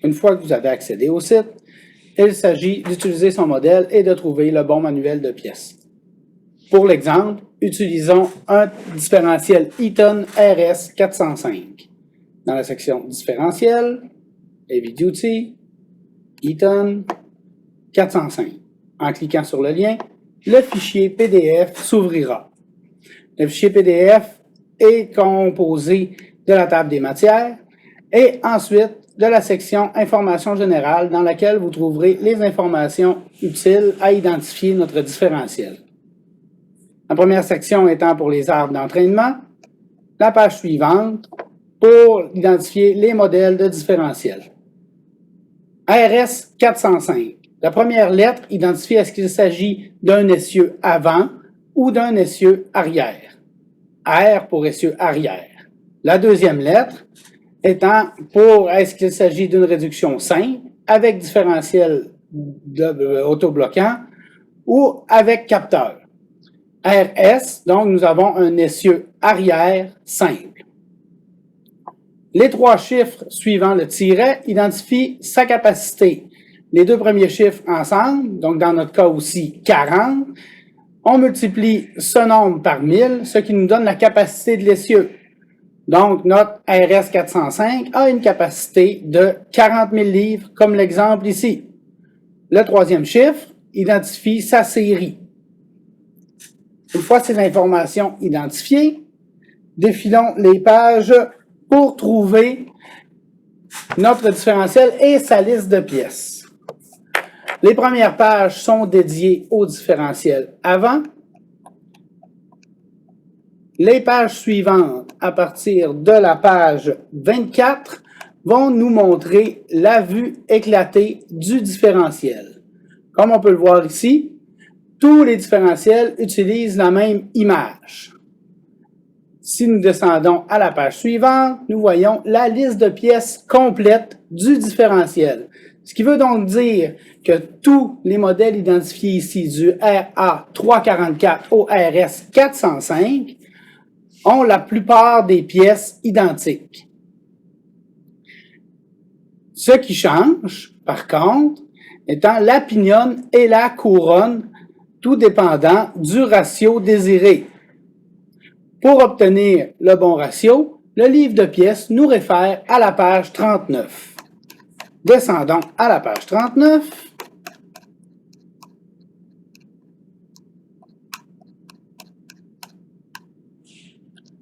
Une fois que vous avez accédé au site, il s'agit d'utiliser son modèle et de trouver le bon manuel de pièces. Pour l'exemple, utilisons un différentiel Eaton RS 405. Dans la section différentiel, Heavy Duty, Eaton 405. En cliquant sur le lien, le fichier PDF s'ouvrira. Le fichier PDF est composé de la table des matières et ensuite de la section Informations générales dans laquelle vous trouverez les informations utiles à identifier notre différentiel. La première section étant pour les arbres d'entraînement, la page suivante pour identifier les modèles de différentiel. RS 405. La première lettre identifie est-ce qu'il s'agit d'un essieu avant ou d'un essieu arrière. R pour essieu arrière. La deuxième lettre étant pour est-ce qu'il s'agit d'une réduction simple avec différentiel autobloquant ou avec capteur. RS, donc nous avons un essieu arrière simple. Les trois chiffres suivant le tiret identifient sa capacité. Les deux premiers chiffres ensemble, donc dans notre cas aussi 40, on multiplie ce nombre par 1000, ce qui nous donne la capacité de l'essieu. Donc notre RS 405 a une capacité de 40 000 livres, comme l'exemple ici. Le troisième chiffre identifie sa série. Une fois ces informations identifiées, défilons les pages pour trouver notre différentiel et sa liste de pièces. Les premières pages sont dédiées au différentiel avant. Les pages suivantes, à partir de la page 24, vont nous montrer la vue éclatée du différentiel. Comme on peut le voir ici, tous les différentiels utilisent la même image. Si nous descendons à la page suivante, nous voyons la liste de pièces complète du différentiel. Ce qui veut donc dire que tous les modèles identifiés ici du RA344 au RS405 ont la plupart des pièces identiques. Ce qui change, par contre, étant la pignonne et la couronne, tout dépendant du ratio désiré. Pour obtenir le bon ratio, le livre de pièces nous réfère à la page 39. Descendons à la page 39.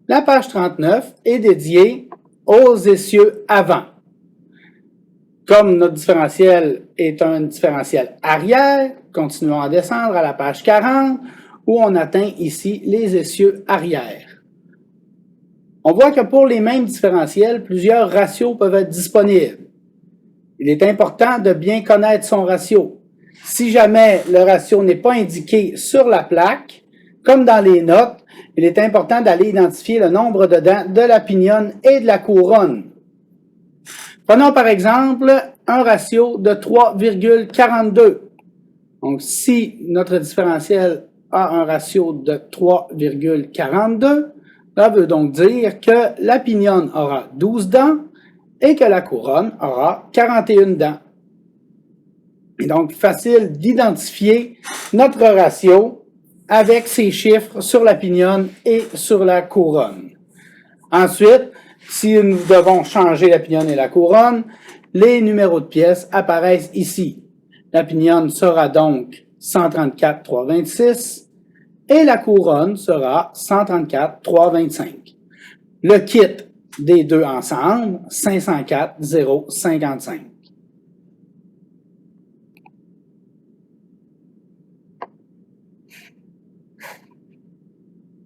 La page 39 est dédiée aux essieux avant. Comme notre différentiel est un différentiel arrière, continuons à descendre à la page 40 où on atteint ici les essieux arrière. On voit que pour les mêmes différentiels, plusieurs ratios peuvent être disponibles. Il est important de bien connaître son ratio. Si jamais le ratio n'est pas indiqué sur la plaque, comme dans les notes, il est important d'aller identifier le nombre de dents de la pignonne et de la couronne. Prenons par exemple un ratio de 3,42. Donc, si notre différentiel a un ratio de 3,42, ça veut donc dire que la pignonne aura 12 dents et que la couronne aura 41 dents. Et donc, facile d'identifier notre ratio avec ces chiffres sur la pignonne et sur la couronne. Ensuite, si nous devons changer la pignonne et la couronne, les numéros de pièces apparaissent ici. La pignonne sera donc 134 326 et la couronne sera 134 325. Le kit des deux ensemble, 504 055.